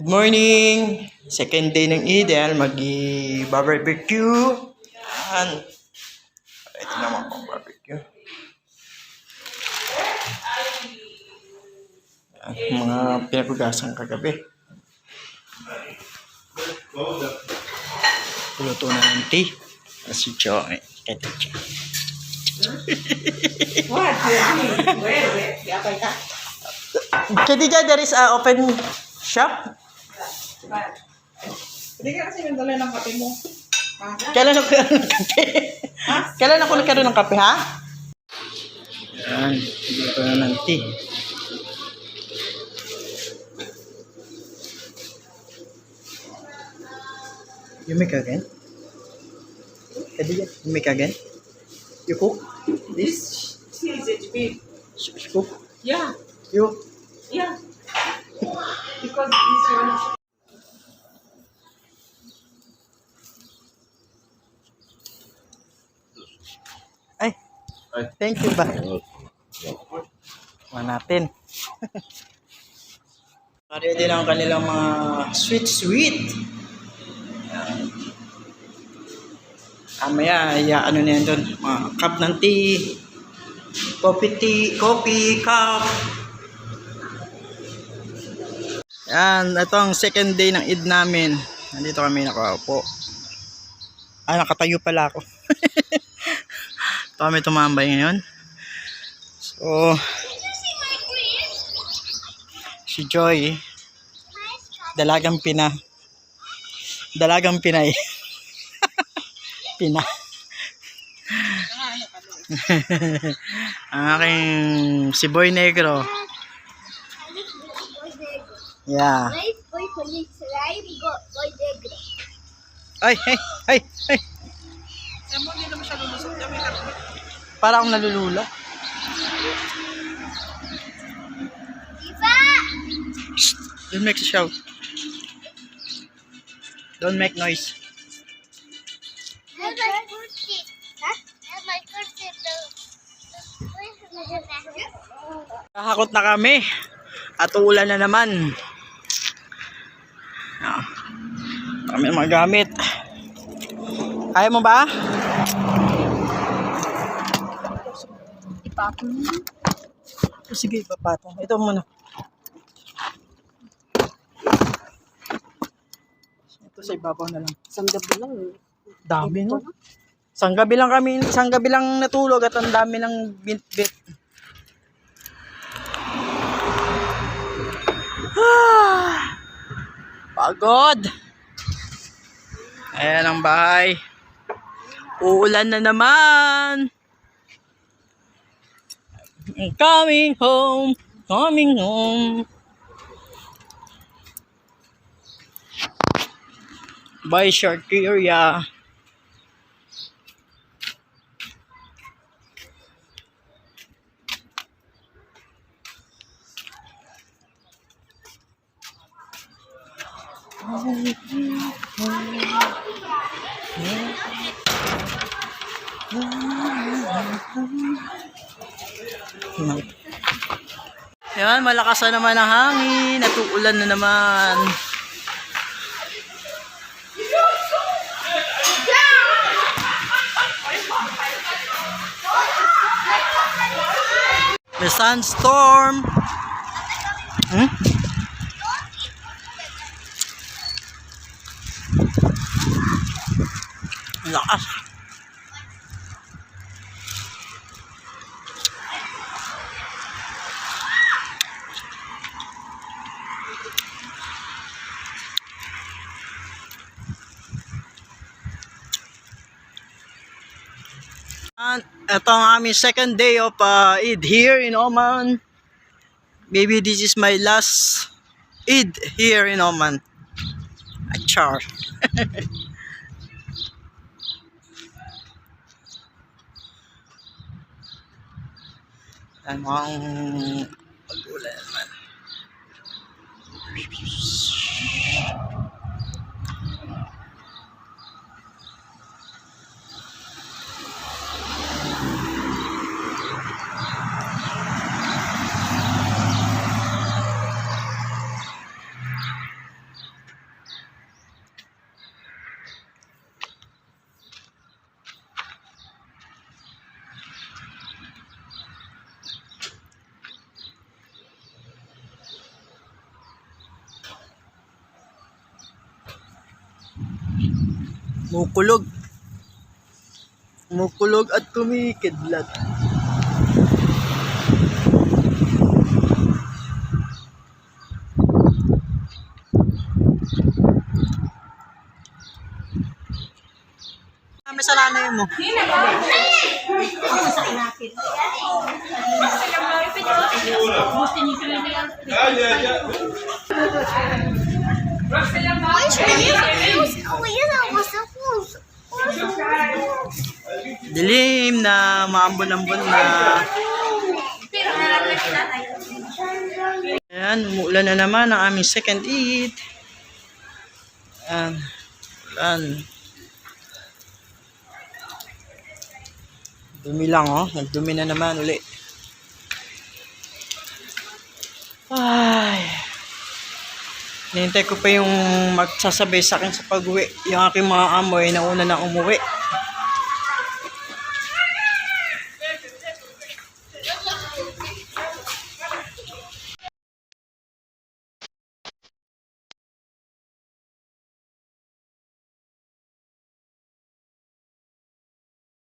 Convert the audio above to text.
Good morning! Second day ng Eid, mag-barbecue. Yan. Ito naman pang barbecue. Yan, mga pinagugasan kagabi. Luto na ng tea. Si Joy. Ito siya. Kadija, there is a open shop? Hindi ka kasi nagdala ng kape mo. Kailan ako nagkaroon ng kape? Kailan ako nagkaroon ng kape, ha? Yan. Luto na ng tea. You make again? Kadija, you make again? You cook? This cheese is big. You cook? Yeah, You? yeah. Because this one is Ay. Thank you ba? Natin. Ready na ang kanilang mga sweet. Maya, ano na yan doon. Mga cup ng tea. Coffee cup. Yan, ito ang second day ng Eid namin. Nandito kami nakaupo. Nakatayo pala ako. Ito kami tumambay ngayon. So, si Joy, dalagang Pinay. Pina. Ang aking si Boy Negro. Yeah. Ay. Samo, hindi naman siya lulusot. Dami ka. Para akong nalulula. Shh, don't make a shout. Don't make noise. Kahakot na kami. At uulan na naman. Kami ang magamit. Kaya mo ba? Ipatong mo. Sige, ipapatong. Ito muna. Ito sa ibabaw na lang. Isang gabi lang. Dami no? Isang gabi lang natulog at ang dami ng bit-bit. Pagod. Ayan ang bahay. Uulan na naman. Coming home. By Sharkeria. Yan, malakas na naman ang hangin. Natuulan na naman. The sandstorm. Lakas. Ito ang aming second day of Eid here in Oman. Maybe this is my last Eid here in Oman. Achar. Ano ang pag-ulan naman. Kumukulog. Kumukulog at kumikidlat. Kami sa nanay mo. Dilim na, maambon-ambon na. Ayan, umuulan na naman ang aming second eat. Ayan, ulan. Dumi lang oh, nagdumi na naman uli. Ay. Nihintay ko pa yung magsasabay sa akin sa pag-uwi. Yung aking mga amoy na una na umuwi.